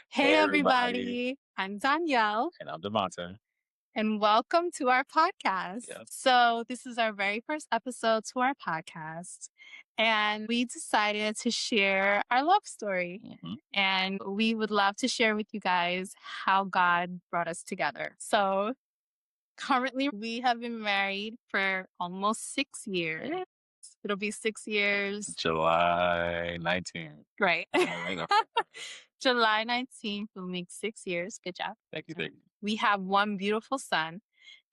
Hey, Hey, everybody. everybody. I'm Danielle, And I'm Devontae. and welcome to our podcast. Yes. So, this is our very first episode to our podcast, and we decided to share our love story. hmm And we would love to share with you guys how God brought us together. So, currently, we have been married for almost 6 years. It'll be 6 years. July 19th. Right. Right. July 19th will make 6 years. Good job. Thank you. Thank you. We have one beautiful son.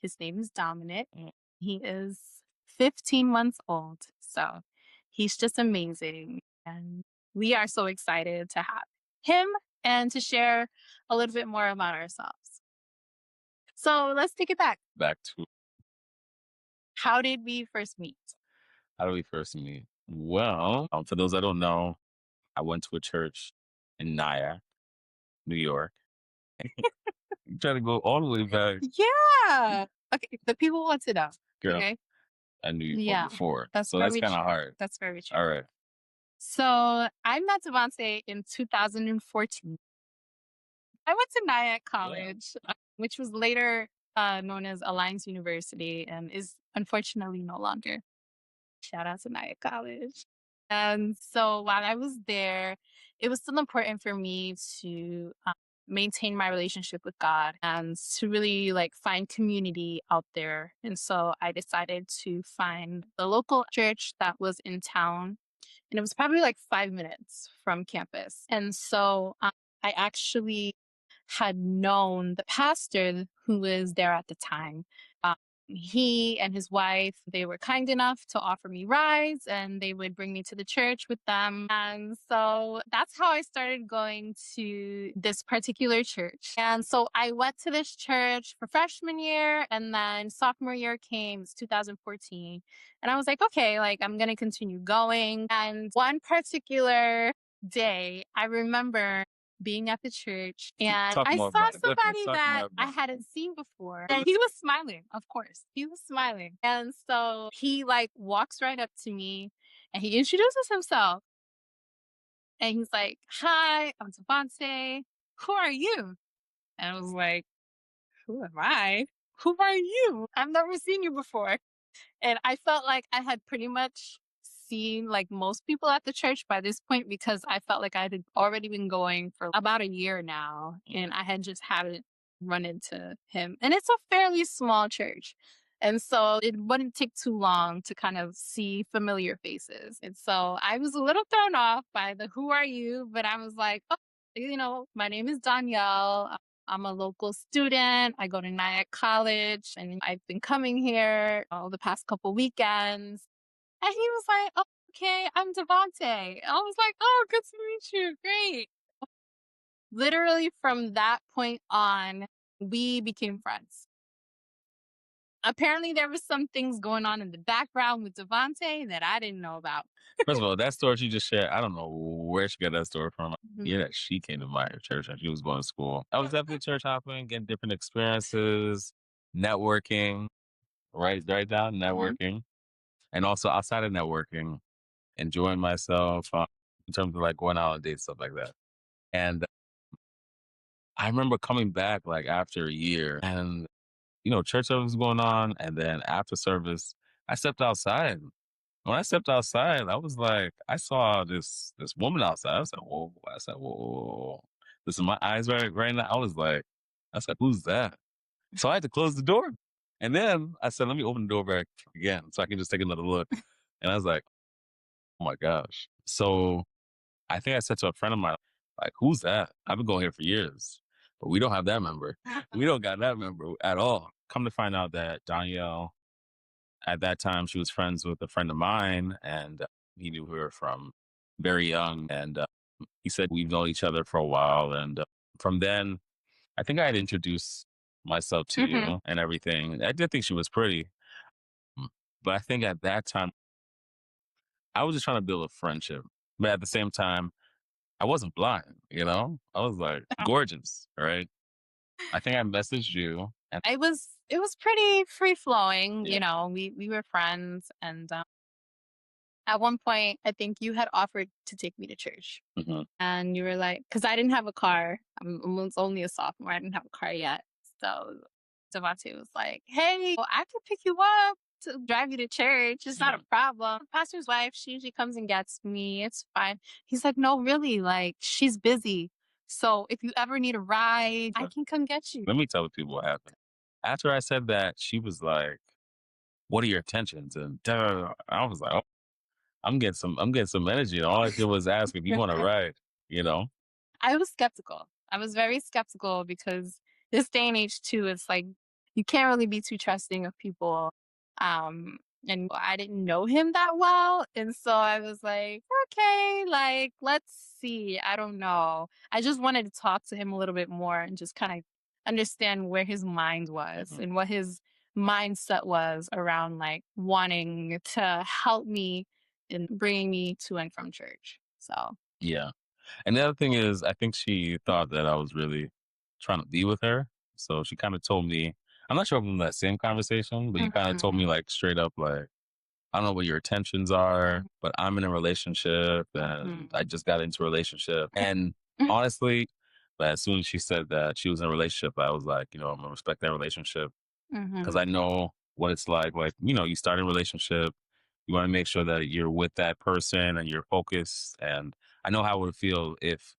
His name is Dominic. Mm. He is 15 months old. So he's just amazing. And we are so excited to have him and to share a little bit more about ourselves. So let's take it back. Back to How did we first meet? how do we first meet? Well, for those that don't know, I went to a church in Nyack, New York. I'm trying to go all the way back. Yeah. Okay. The people want to know. Girl, Okay. I knew you Yeah. before. That's So that's very kind of true. hard. That's very true. All right. So I met Devontae in 2014. I went to Nyack Yeah. College, which was later known as Alliance University and is unfortunately no longer. Shout out to Nyack College. And so while I was there, it was still important for me to maintain my relationship with God and to really like find community out there. And so I decided to find the local church that was in town. And it was probably like 5 minutes from campus. And so I actually had known the pastor who was there at the time. He and his wife, they were kind enough to offer me rides and they would bring me to the church with them. And so that's how I started going to this particular church. And so I went to this church for freshman year, and then sophomore year came, it's 2014. And I was like, okay, like I'm going to continue going. And one particular day, I remember being at the church and Talk I more saw about it. Definitely somebody talk that more I about hadn't seen before. And he was smiling, of course. He was smiling. And so he like walks right up to me and he introduces himself. And he's like, "Hi, I'm Devontae. Who are you?" And I was like, "Who am I? Who are you? I've never seen you before." And I felt like I had pretty much seen like most people at the church by this point because I felt like I had already been going for about a year now it. and I had just hadn't run into him. And it's a fairly small church. And so it wouldn't take too long to kind of see familiar faces. And so I was a little thrown off by the who are you, but I was like, oh, my name is Danielle. I'm a local student. I go to Nyack College and I've been coming here all the past couple weekends. And he was like, oh, okay, I'm Devontae. I was like, oh, good to meet you. Great. Literally from that point on, we became friends. Apparently, there was some things going on in the background with Devontae that I didn't know about. First of all, that story she just shared, I don't know where she got that story from. Mhm. Yeah, that she came to my church and she was going to school. I was definitely church hopping, getting different experiences, networking, right down Mhm. networking, and also outside of networking, enjoying myself in terms of like going out on dates, stuff like that. And I remember coming back like after a year, and church service was going on, and then after service, I stepped outside. When I stepped outside, I was like, I saw this woman outside. I was like, whoa. I said, whoa. This is my eyes right now. I said, who's that? So I had to close the door. And then I said, let me open the door back again so I can just take another look. And I was like, oh my gosh. So I think I said to a friend of mine, like, who's that? I've been going here for years, but we don't have that member. We don't got that member at all. Come to find out that Danielle, at that time, she was friends with a friend of mine, and he knew her from very young. And he said we've known each other for a while. And from then, I think I had introduced myself to Mhm. you and everything. I did think she was pretty, mm, but I think at that time, I was just trying to build a friendship. But at the same time, I wasn't blind. I was like gorgeous, right? I think I messaged you, and It was pretty free flowing, yeah, we were friends and At one point, I think you had offered to take me to church. Mhm. And you were like, because I didn't have a car. I was only a sophomore. I didn't have a car yet. So Devontae was like, hey, well, I could pick you up to drive you to church. It's not a Mhm. problem. Pastor's wife, she usually comes and gets me. It's fine. He's like, no, really, like she's busy. So if you ever need a ride, I can come get you. Let me tell the people what happened. After I said that, she was like, "What are your intentions?" And duh, I was like, "Oh, I'm getting some energy." And all I did was ask if you want to ride. You know? I was skeptical. I was very skeptical because this day and age too, it's like you can't really be too trusting of people. And I didn't know him that well. And so I was like, okay, like let's see. I don't know. I just wanted to talk to him a little bit more and just kind of understand where his mind was Mhm. and what his mindset was around like wanting to help me and bringing me to and from church. So Yeah. And the other thing is, I think she thought that I was really trying to be with her. So she kind of told me, I'm not sure if in that same conversation, but you kind of told Mhm. me like straight up, like, I don't know what your intentions are, but I'm in a relationship and I Mhm. just got into a relationship. And honestly, but as soon as she said that she was in a relationship, I was like, I'm gonna respect that relationship because I Mhm. know what it's like. Like, you start a relationship, you want to make sure that you're with that person and you're focused. And I know how it would feel if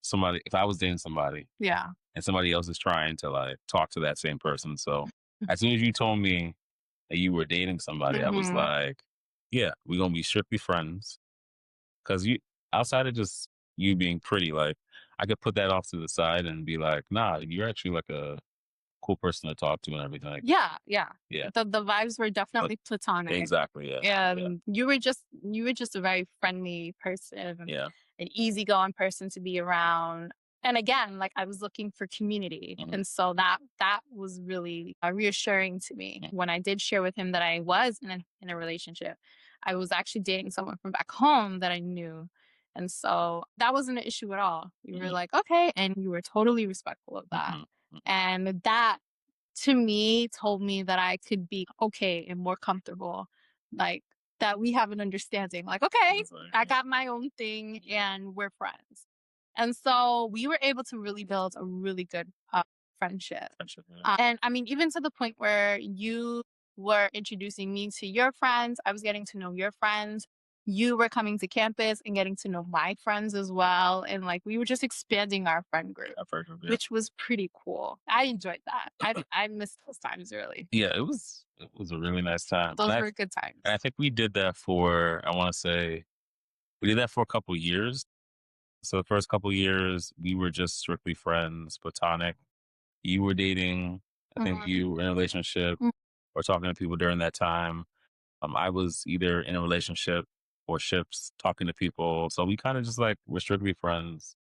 I was dating somebody Yeah. and somebody else is trying to like talk to that same person. So as soon as you told me that you were dating somebody, I was Mhm. like, yeah, we're gonna be strictly friends. Cause outside of just you being pretty, like I could put that off to the side and be like, nah, you're actually like a cool person to talk to and everything like that. Yeah, yeah. Yeah. The vibes were But definitely platonic. exactly. Yeah. Yeah. And you were just a very friendly person, Yeah. an easygoing person to be around. And again, like I was looking for community. Mhm. And so that was really reassuring to me Mhm. when I did share with him that I was in a relationship. I was actually dating someone from back home that I knew. And so that wasn't an issue at all. You were Mhm. like, okay. And you were totally respectful of that. Mhm. Mhm. And that to me told me that I could be okay and more comfortable. Like that we have an understanding. Like, okay, That's right. I Yeah. got my own thing and we're friends. And so we were able to really build a really good friendship. Friendship. Yeah. And I mean, even to the point where you were introducing me to your friends, I was getting to know your friends. You were coming to campus and getting to know my friends as well. And like we were just expanding our friend group, I've heard of it. which was pretty cool. I enjoyed that. I missed those times really. Yeah, it was a really nice time. Those were good And times. I think we did that for I want to say we did that for a couple years. So the first couple years we were just strictly friends, platonic. You were dating, I think Mhm. you were in a relationship Mm. or talking to people during that time. I was either in a relationship or ships talking to people. So we kind of just like were strictly friends,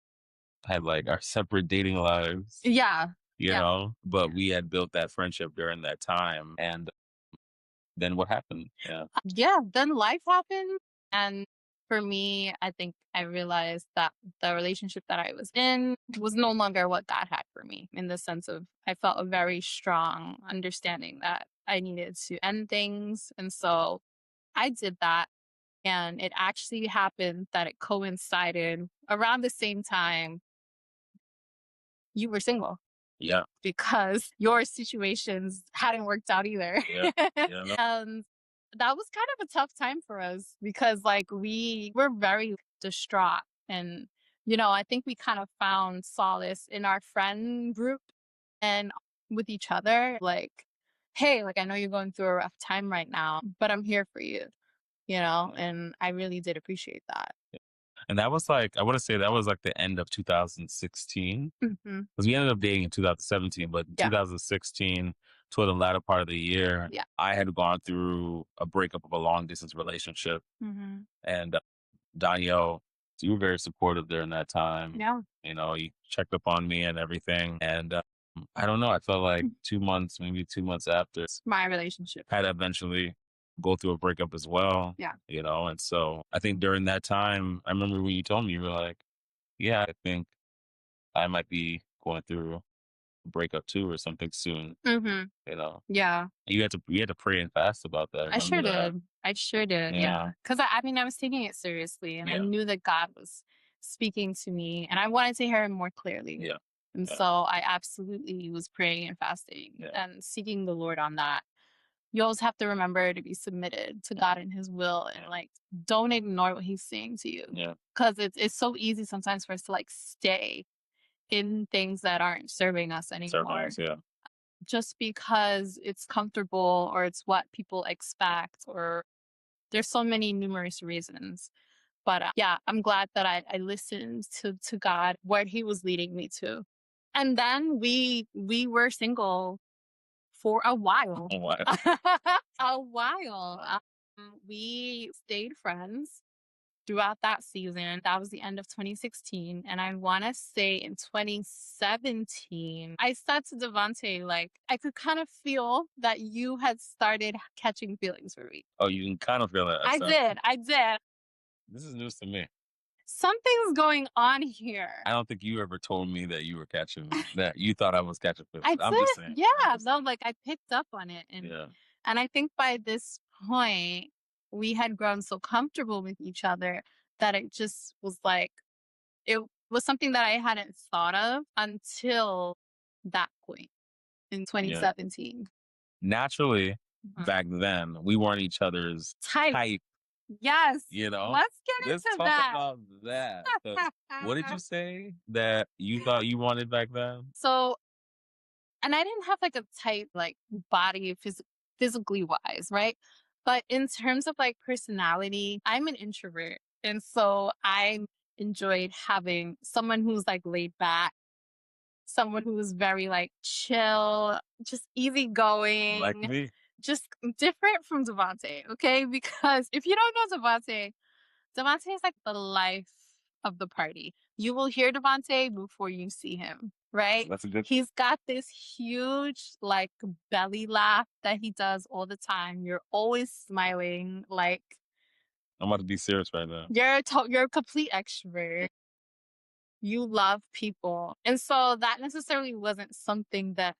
had like our separate dating lives, Yeah. Yeah. but we had built that friendship during that time. And then what happened? Yeah. Yeah. Then life happened. And for me, I think I realized that the relationship that I was in was no longer what God had for me in the sense of I felt a very strong understanding that I needed to end things. And so I did that. And it actually happened that it coincided around the same time you were single Yeah. because your situations hadn't worked out either. Yeah. Yeah. No. And that was kind of a tough time for us because like we were very distraught and I think we kind of found solace in our friend group and with each other like hey, like I know you're going through a rough time right now, but I'm here for you, and I really did appreciate that. And that was like, I want to say that was like the end of 2016 Mhm. because we ended up dating in 2017, but in Yeah. 2016, toward the latter part of the year, Yeah. I had gone through a breakup of a long distance relationship. Mhm. And Danielle, you were very supportive during that time. Yeah. You checked up on me and everything. And I don't know, I felt like Mm. 2 months, maybe 2 months after, My relationship. had to eventually go through a breakup as well, Yeah. and so I think during that time, I remember when you told me, you were like, yeah, I think I might be going through a breakup too or something soon, Mhm. you know. Yeah. You had to pray and fast about that. I I remember sure that. did. I sure did, Yeah. yeah. 'Cause I mean, I was taking it seriously, and I Yeah. knew that God was speaking to me, and I wanted to hear him more clearly. Yeah. And Yeah. so I absolutely was praying and fasting Yeah. and seeking the Lord on that. You always have to remember to be submitted to God and his will and, Yeah. like, don't ignore what he's saying to you. Yeah. 'Cause it's so easy sometimes for us to, like, stay in things that aren't serving us anymore Surveillance. Yeah. just because it's comfortable or it's what people expect, or there's so many numerous reasons. But yeah, I'm glad that I listened to God where he was leading me to. And then we were single for a while. What? A while. We stayed friends throughout that season. That was the end of 2016. And I want to say in 2017, I said to Devante, like, I could kind of feel that you had started catching feelings for me. Oh, you can kind of feel it at I some. did. I did. This is news to me. Something's going on here. I don't think you ever told me that you were catching that you thought I was catching feelings. I I'm just did. saying. Yeah. No, like I picked up on it. Yeah. And I think by this point, we had grown so comfortable with each other that it just was like, it was something that I hadn't thought of until that point in Yeah. 2017. Naturally, Mhm. back then, we weren't each other's Type. type, Yes. you know? Let's get Let's into talk that. about that. 'Cause what did you say that you thought you wanted back then? So, and I didn't have like a type, like body physically wise, right? But in terms of like personality, I'm an introvert. And so I enjoyed having someone who's like laid back, someone who was very like chill, just Like easygoing, me? just different from Devante. Okay. Because if you don't know Devante, Devante is like the life of the party. You will hear Devante before you see him, right? That's a good. He's got this huge, like, belly laugh that he does all the time. You're always smiling. Like, I'm about to be serious right now. you're a complete extrovert. You love people. And so that necessarily wasn't something that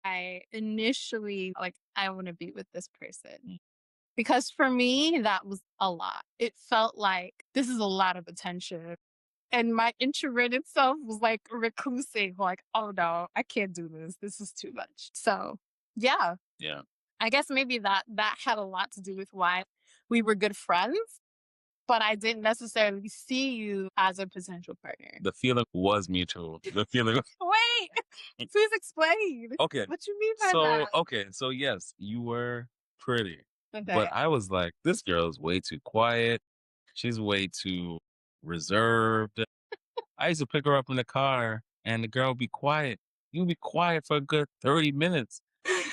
I initially, like, I want to be with this person. Because for me, that was a lot. It felt like this is a lot of attention. And my introverted self was like reclusing, like, oh no, I can't do this. This is too much. So yeah, Yeah. I guess maybe that had a lot to do with why we were good friends, but I didn't necessarily see you as a potential partner. The feeling was mutual. The feeling. Wait, please explain. Okay. What you mean by So, that? okay. So, yes, you were pretty. But Okay. I was like, this girl is way too quiet. She's way too reserved. I used to pick her up in the car and the girl would be quiet. You would be quiet for a good 30 minutes.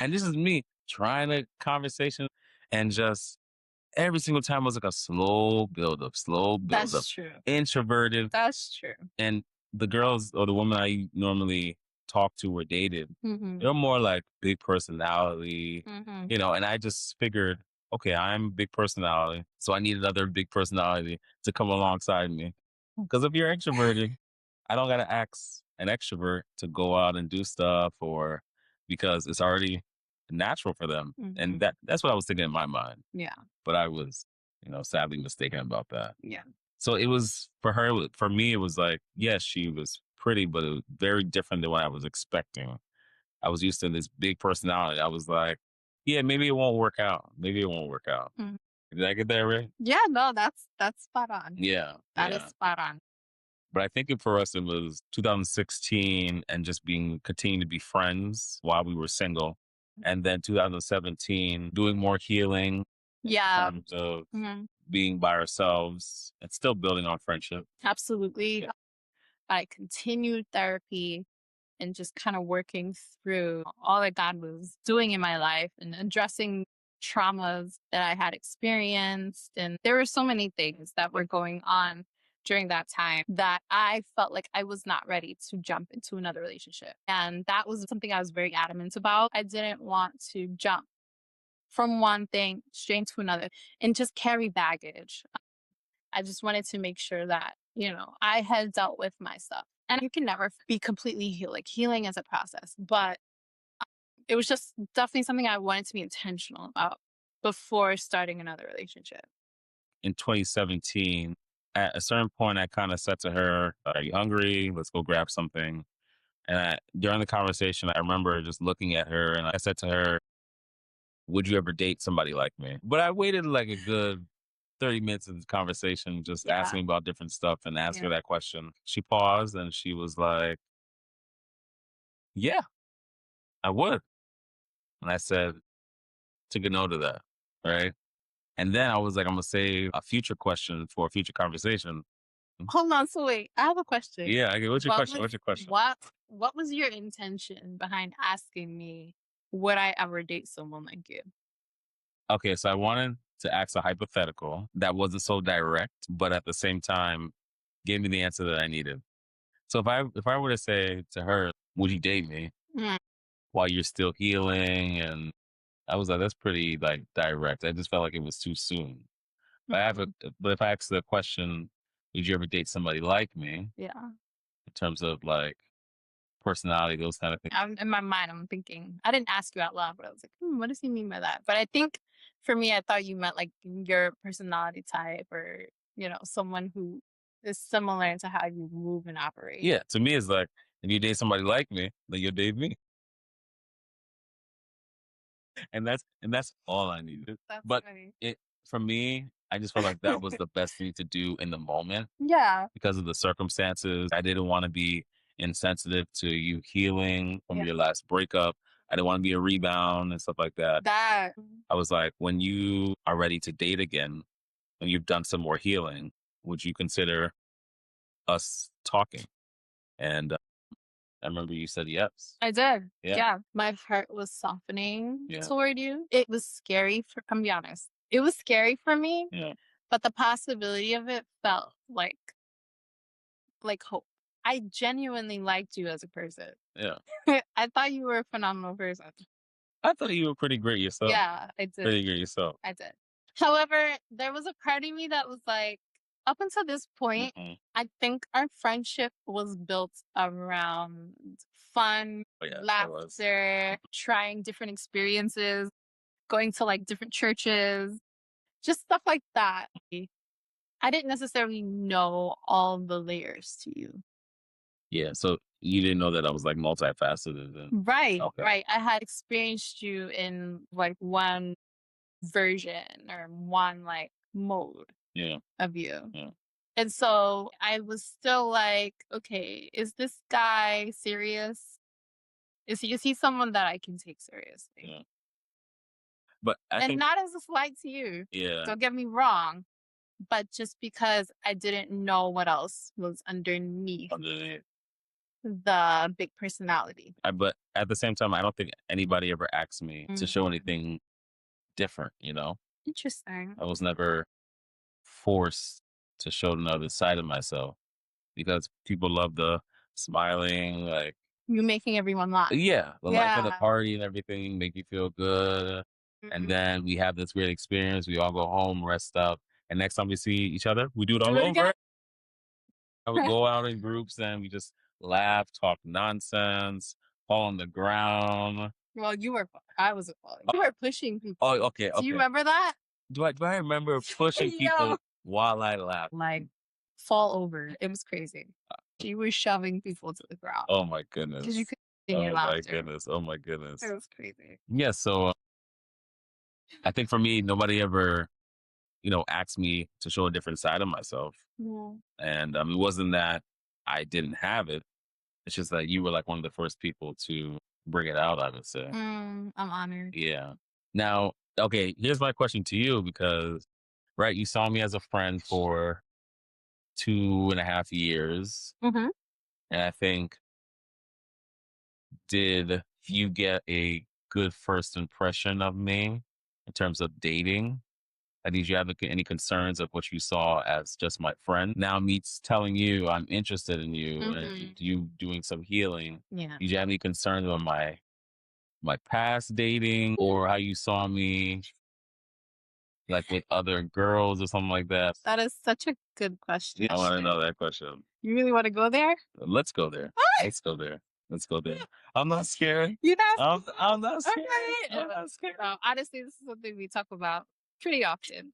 And this is me trying to conversation and just every single time was like a slow build up, That's true. introverted. That's true. And the girls or the women I normally talk to or dated, Hmm. they're more like big personality, Hmm. and I just figured, okay, I'm big personality. So I need another big personality to come alongside me. Because if you're extroverted, I don't gotta ask an extrovert to go out and do stuff or because it's already natural for them. Hmm. And that's what I was thinking in my mind. Yeah. But I was, sadly mistaken about that. Yeah. So it was for her, for me, it was like, yes, she was pretty, but it was very different than what I was expecting. I was used to this big personality. I was like, yeah, maybe it won't work out. Maybe it won't work out. Mhm. Did I get that right? Yeah, no, that's spot on. Yeah. That is Yeah. spot on. But I think for us, it was 2016 and just continuing to be friends while we were single. And then 2017, doing more healing in Yeah. terms of Mhm. being by ourselves and still building on friendship. Absolutely. Yeah. I continued therapy and just kind of working through all that God was doing in my life and addressing traumas that I had experienced. And there were so many things that were going on during that time that I felt like I was not ready to jump into another relationship. And that was something I was very adamant about. I didn't want to jump from one thing straight to another and just carry baggage. I just wanted to make sure that, I had dealt with my stuff. And you can never be completely healed. Like healing is a process, but it was just definitely something I wanted to be intentional about. before starting another relationship? In 2017, at a certain point, I kind of said to her, "Are you hungry? Let's go grab something." And during the conversation, I remember just looking at her and I said to her, "Would you ever date somebody like me?" But I waited like a good 30 minutes of the conversation, just Yeah. asking about different stuff and asked her Yeah. that question. She paused and she was like, "Yeah, I would." And I said, took a note of that. Right. And then I was like, I'm going to save a future question for a future conversation. Hold on, so wait, I have a question. Yeah. Okay. What's your What question? was What's your question? what was your intention behind asking me, would I ever date someone like you? Okay. So I wanted to ask a hypothetical that wasn't so direct, but at the same time, gave me the answer that I needed. So if I were to say to her, would you date me Mm, while you're still healing? And I was like, that's pretty like direct. I just felt like it was too soon. mm, But if I ask the question, would you ever date somebody like me yeah. in terms of like personality, those kind of things? In my mind, I'm thinking I didn't ask you out loud, but I was like, what does he mean by that? But I think for me, I thought you meant like your personality type or, someone who is similar to how you move and operate. Yeah, to me, it's like if you date somebody like me, then you'll date me, and that's all I needed. That's But funny. it for me, I just felt like that was the best thing to do in the moment Yeah. because of the circumstances. I didn't want to be insensitive to you healing from Yeah. your last breakup. I didn't want to be a rebound and stuff like that. That I was like, when you are ready to date again, when you've done some more healing, would you consider us talking? And I remember you said yes. I did. Yeah. Yeah. My heart was softening Yeah. toward you. It was scary I'm be honest. It was scary for me, Yeah. but the possibility of it felt like hope. I genuinely liked you as a person. Yeah. I thought you were a phenomenal person. I thought you were pretty great yourself. Yeah, I did. Pretty great yourself. I did. However, there was a part of me that was like, up until this point, Hmm. I think our friendship was built around fun, Oh yeah, it was. laughter, trying different experiences, going to like different churches, just stuff like that. I didn't necessarily know all the layers to you. Yeah. So you didn't know that I was like multifaceted. And Right, okay. right. I had experienced you in like one version or one like mode Yeah. of you. Yeah. And so I was still like, okay, is this guy serious? Is he someone that I can take seriously? Yeah. But I And think not as a slight to you. yeah. Don't get me wrong, but just because I didn't know what else was underneath Underneath. the big personality. But at the same time, I don't think anybody ever asked me to show Mm, anything different. interesting. I was never forced to show another side of myself because people love the smiling, like, You making everyone laugh. yeah, the life of the Yeah. party and everything make you feel good. And Mhm. then we have this great experience. We all go home, rest up. And next time we see each other, we do it Do all it again. over. I would go out in groups and we just laugh, talk nonsense, fall on the ground. Well, I wasn't falling. You were pushing people. Oh, okay, Do you okay. remember that? Do I remember pushing Yo. people while I laughed? Like fall over. It was crazy. She was shoving people to the ground Oh my because you goodness. could see your Oh my laughter. goodness. Oh my goodness. It was crazy. Yeah, so I think for me, nobody ever, asked me to show a different side of myself. Yeah. And it wasn't that I didn't have it. It's just that you were like one of the first people to bring it out, I would say. I'm honored. Yeah. Now, okay, here's my question to you because, right, you saw me as a friend for 2.5 years. Hmm. And I think, did you get a good first impression of me in terms of dating? Did you have any concerns of what you saw as just my friend? Now me telling you I'm interested in you and Hmm. you doing some healing. Yeah. Did you have any concerns on my past dating or how you saw me like with other girls or something like that? That is such a good Yeah, question. I want to know that question. You really want to go there? Let's go there. Let's go there. Let's go there. I'm not scared. You know, I'm not scared. okay. I'm not scared. Honestly, this is something we talk about pretty often.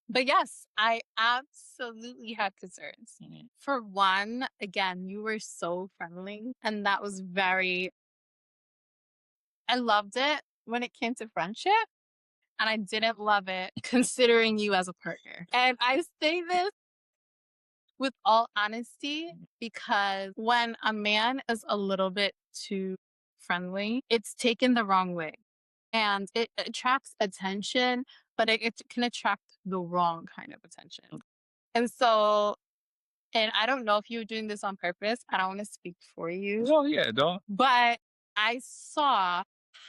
But yes, I absolutely had concerns. Mhm. For one, again, you were so friendly, and that was very, I loved it when it came to friendship, and I didn't love it considering you as a partner. And I say this with all honesty because when a man is a little bit too friendly, it's taken the wrong way and it attracts attention, but it can attract the wrong kind of attention. And so, and I don't know if you were doing this on purpose. I don't want to speak for you, Oh yeah, dog. but I saw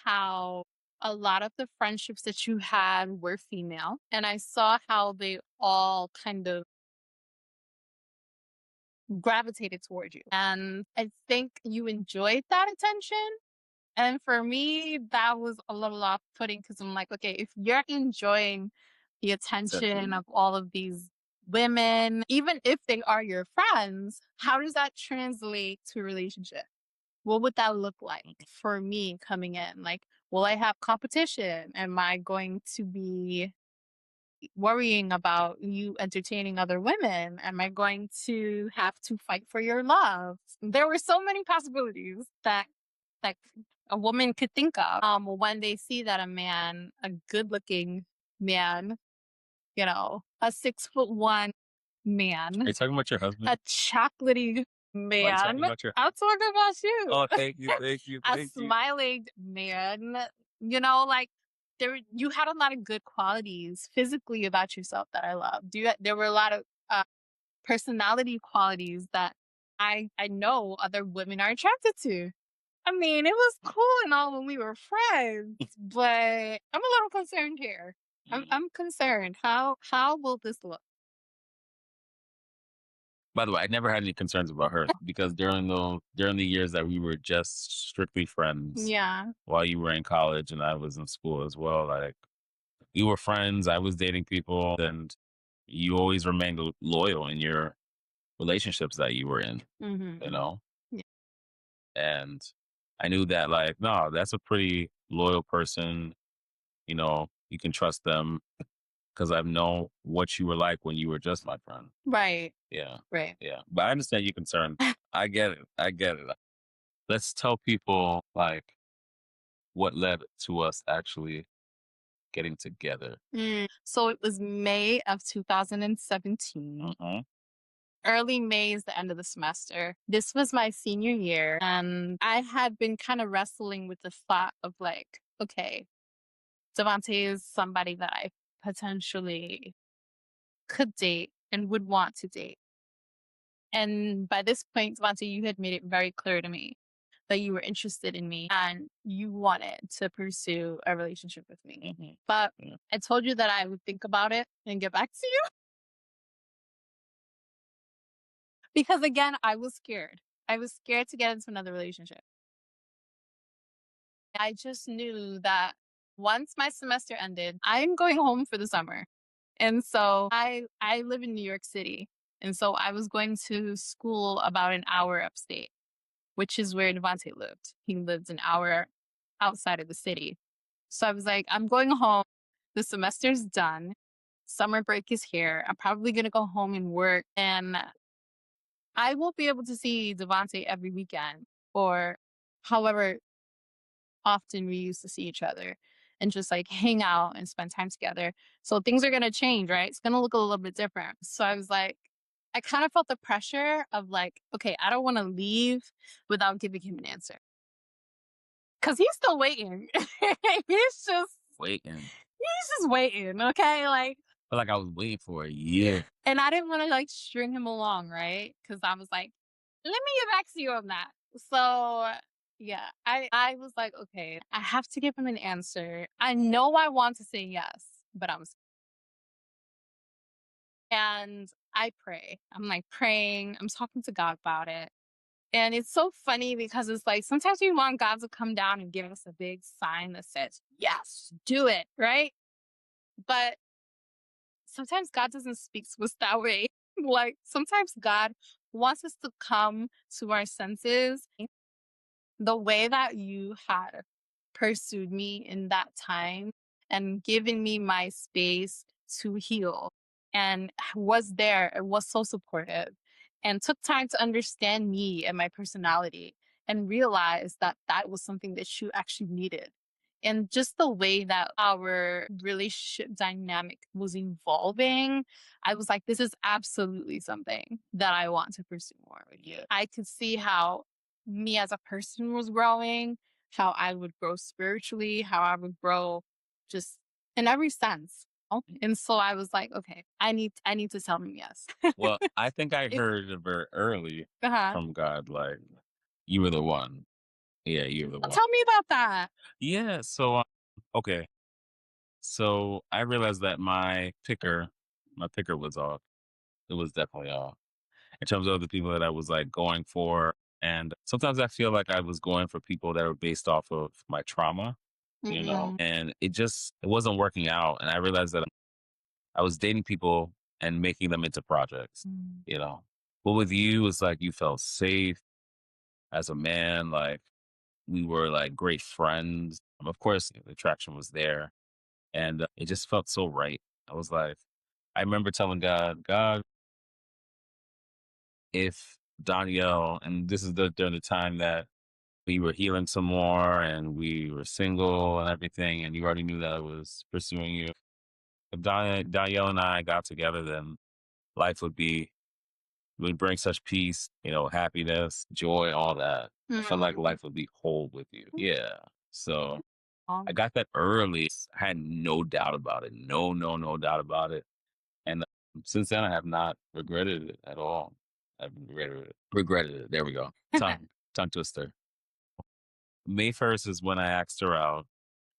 how a lot of the friendships that you had were female, and I saw how they all kind of gravitated towards you. And I think you enjoyed that attention. And for me, that was a little off putting because I'm like, okay, if you're enjoying the attention of all of these women, even if they are your friends, how does that translate to a relationship? What would that look like for me coming in? Like, will I have competition? Am I going to be worrying about you entertaining other women? Am I going to have to fight for your love? There were so many possibilities that a woman could think of when they see that a man, a good looking man, a 6'1" Are you man, talking about your husband? a chocolatey Are you talking man. about your? I'm talking about you. Oh, thank you, thank you, A thank you. smiling man, like you had a lot of good qualities physically about yourself that I loved. There were a lot of personality qualities that I know other women are attracted to. I mean, it was cool and all when we were friends, but I'm a little concerned here. I'm concerned. How will this look? By the way, I never had any concerns about her because during the years that we were just strictly friends, Yeah. while you were in college and I was in school as well, like we were friends. I was dating people, and you always remained loyal in your relationships that you were in. Mm-hmm. You know, Yeah. and I knew that like, no, that's a pretty loyal person. You can trust them because I've known what you were like when you were just my friend. Right. Yeah. Right. Yeah. But I understand your concern. I get it. I get it. Let's tell people like what led to us actually getting together. So it was May of 2017. Uh-huh. Early May is the end of the semester. This was my senior year, and I had been kind of wrestling with the thought of like, okay, Devontae is somebody that I potentially could date and would want to date. And by this point, Devontae, you had made it very clear to me that you were interested in me and you wanted to pursue a relationship with me. Mhm. But Yeah. I told you that I would think about it and get back to you because, again, I was scared. I was scared to get into another relationship. I just knew that once my semester ended, I'm going home for the summer. And so I live in New York City. And so I was going to school about an hour upstate, which is where Devontae lived. He lived an hour outside of the city. So I was like, I'm going home. The semester's done. Summer break is here. I'm probably going to go home and work. And I won't be able to see Devontae every weekend or however often we used to see each other and just like hang out and spend time together. So things are going to change, right? It's going to look a little bit different. So I was like, I kind of felt the pressure of like, okay, I don't want to leave without giving him an answer. Cause he's still waiting. he's just Waiting. he's just waiting. Okay. Like, Felt like I was waiting for a year. and I didn't want to like string him along, right? Cause I was like, let me get back to you on that. So yeah, I was like, okay, I have to give him an answer. I know I want to say yes, but and I pray. I'm like praying. I'm talking to God about it. And it's so funny because it's like sometimes we want God to come down and give us a big sign that says, yes, do it, right? But sometimes God doesn't speak to us that way. Like sometimes God wants us to come to our senses the way that you had pursued me in that time and given me my space to heal and was there and was so supportive and took time to understand me and my personality and realize that that was something that you actually needed. And just the way that our relationship dynamic was evolving, I was like, this is absolutely something that I want to pursue more with you. I could see how me as a person was growing, how I would grow spiritually, how I would grow just in every sense. And so I was like, okay, I need to tell him yes. Well, I think I It, heard it very early uh-huh. from God, like, you were the one. Yeah, you were the Well, one. tell me about that. Yeah. So, okay. So I realized that my picker was off. It was definitely off in terms of the people that I was like going for. And sometimes I feel like I was going for people that were based off of my trauma, Mm, and it wasn't working out. And I realized that I was dating people and making them into projects, mm, you know. But with you, it's like you felt safe as a man. Like we were like great friends. Of course, the attraction was there, and it just felt so right. I was like, I remember telling God, if Danielle, and this is during the time that we were healing some more and we were single and everything, and you already knew that I was pursuing you. If Danielle and I got together, then life would bring such peace, happiness, joy, all that. I felt like mm. life would be whole with you. Yeah. So I Um, got that early. I had no doubt about it. No, no, no doubt about it. And since then, I have not regretted it at all. I've regretted it. Regretted it. There we go. Tongue twister. May 1st is when I asked her out,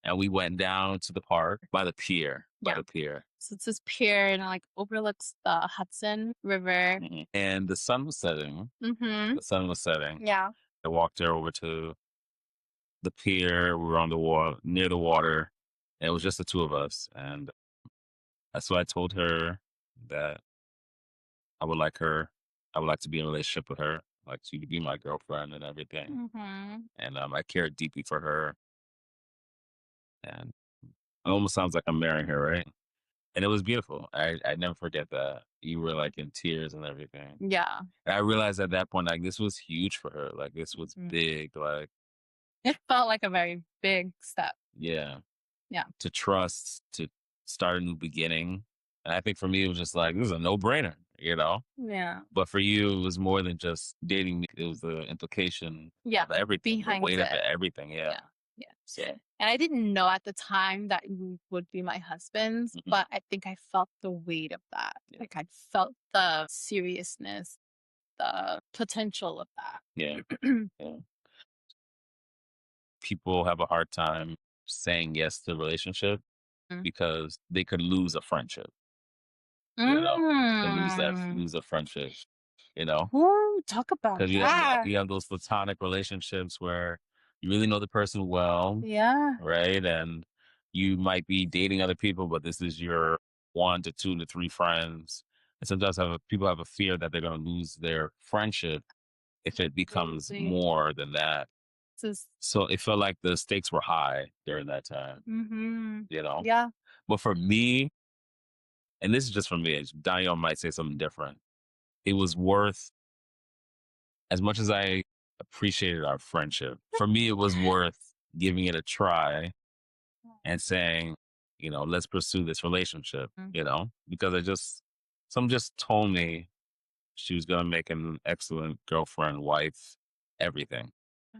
and we went down to the park by the pier. By yeah. the pier. So it's this pier and it like overlooks the Hudson River. And the sun was setting. Mm-hmm. The sun was setting. Yeah. I walked her over to the pier. We were on the water, near the water, and it was just the two of us. And that's why I told her that I would like her. I would like to be in a relationship with her, like she to be my girlfriend and everything. Mm-hmm. And I cared deeply for her, and it almost sounds like I'm marrying her, right? And it was beautiful. I never forget that. You were like in tears and everything. Yeah. And I realized at that point, like this was huge for her. Like this was Mhm. big. Like, It felt like a very big step. yeah, Yeah. to trust, to start a new beginning. And I think for me, it was just like, this is a no brainer. Yeah. But for you, it was more than just dating me. It was the implication Yeah. of everything, the Behind weight of it. everything. Yeah. Yeah. Yeah. So, And I didn't know at the time that you would be my husband, mhm, but I think I felt the weight of that. yeah. Like I felt the seriousness, the potential of that. Yeah. Yeah. People have a hard time saying yes to a relationship Mm. because they could lose a friendship, could Mm. lose a friendship, you know, Ooh, talk about because that. you have those platonic relationships where you really know the person well, Yeah. right? And you might be dating other people, but this is your 1 to 2 to 3 friends. And sometimes people have a fear that they're going to lose their friendship if it becomes Absolutely. more than that. This So it felt like the stakes were high during that time, mhm. you know? Yeah. But for me, and this is just for me, Daniel might say something different. It was worth, as much as I appreciated our friendship, for me, it was worth giving it a try and saying, let's pursue this relationship, Mm. because some just told me she was going to make an excellent girlfriend, wife, everything.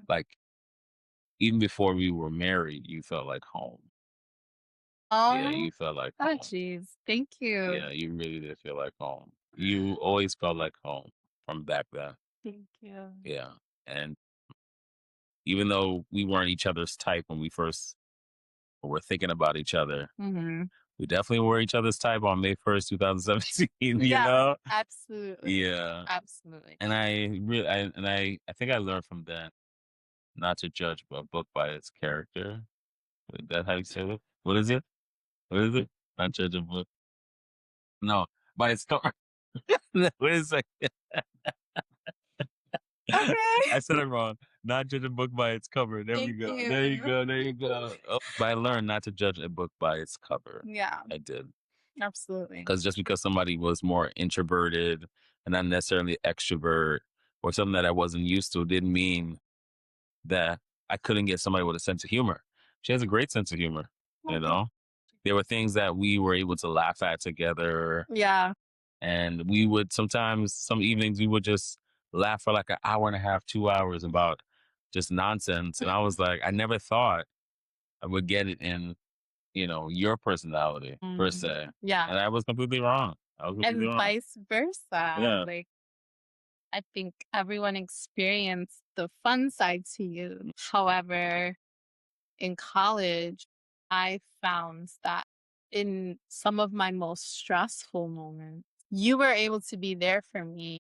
Like, even before we were married, you felt like home. Yeah, Oh, you felt like oh, home. jeez. Thank you. Yeah, you really did feel like home. You always felt like home from back then. Thank you. Yeah. And even though we weren't each other's type when we first were thinking about each other, Mhm. we definitely were each other's type on May 1st, 2017, Yeah, absolutely. Yeah. Absolutely. And I think I learned from then not to judge a book by its character. Is that how you say it? What is it? What is it? Not judge a book. No, by its cover. What is it? Okay. I said it wrong. Not judge a book by its cover. There we Thank go. There you you. go. There you go. Oh, but I learned not to judge a book by its cover. Yeah, I did. absolutely. Because just because somebody was more introverted and not necessarily extrovert or something that I wasn't used to didn't mean that I couldn't get somebody with a sense of humor. She has a great sense of humor, you Okay. know? There were things that we were able to laugh at together, Yeah. and we would sometimes, some evenings, we would just laugh for like an hour and a half, 2 hours about just nonsense. And I was like, I never thought I would get it in, your personality per Mm, se. yeah, And I was completely wrong. I was completely and wrong. vice versa. Yeah. Like, I think everyone experienced the fun side to you. However, in college, I found that in some of my most stressful moments, you were able to be there for me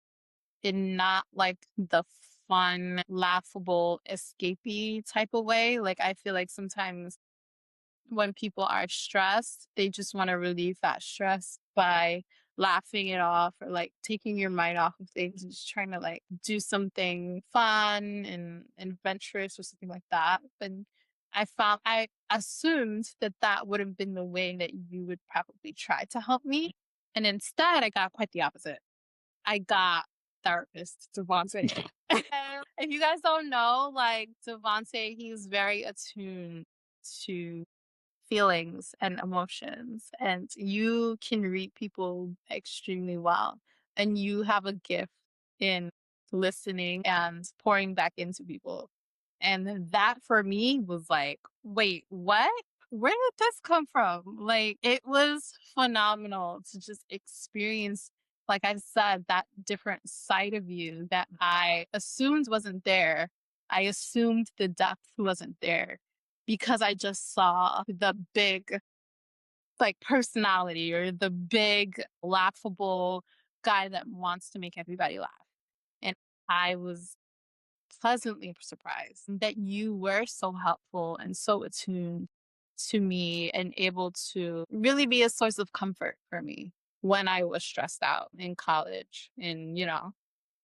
in not like the fun, laughable, escapey type of way. Like, I feel like sometimes when people are stressed, they just want to relieve that stress by laughing it off or like taking your mind off of things and just trying to like do something fun and adventurous or something like that. But I assumed that that would have been the way that you would probably try to help me. And instead, I got quite the opposite. I got therapist Devontae. If you guys don't know, like Devontae, he's very attuned to feelings and emotions, and you can read people extremely well. And you have a gift in listening and pouring back into people. And that for me was like, wait, what? Where did this come from? Like, it was phenomenal to just experience, like I said, that different side of you that I assumed wasn't there. I assumed the depth wasn't there because I just saw the big, like, personality or the big, laughable guy that wants to make everybody laugh. And I was pleasantly surprised that you were so helpful and so attuned to me and able to really be a source of comfort for me when I was stressed out in college, in,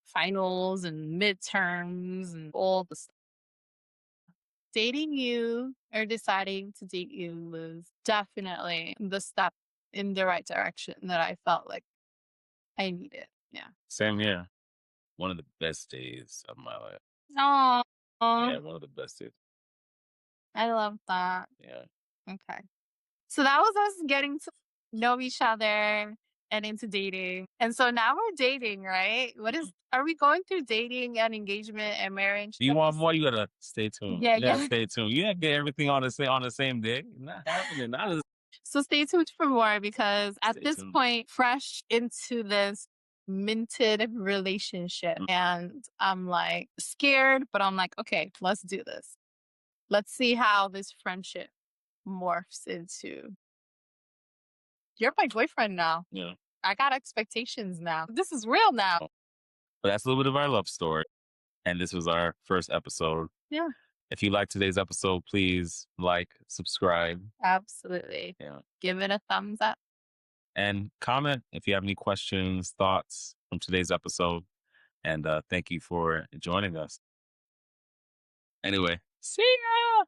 finals and midterms and all the stuff. Dating you or deciding to date you was definitely the step in the right direction that I felt like I needed. Yeah. Same here. One of the best days of my life. Oh, Yeah, one of the best days. I love that. Yeah. Okay. So that was us getting to know each other and into dating. And so now we're dating, right? Are we going through dating and engagement and marriage? Do you want more? You gotta stay tuned. Yeah, You gotta yeah. stay tuned. You gotta get everything on the same day. Not happening. Not as So stay tuned for more because at stay this tuned. point, fresh into this minted relationship. Mm. And I'm like scared, but I'm like, okay, let's do this. Let's see how this friendship morphs into you're my boyfriend now. Yeah. I got expectations now. This is real now. But that's a little bit of our love story. And this was our first episode. Yeah, If you like today's episode, please like, subscribe, absolutely. yeah, Give it a thumbs up. and comment if you have any questions, thoughts from today's episode. And thank you for joining us. Anyway, see ya.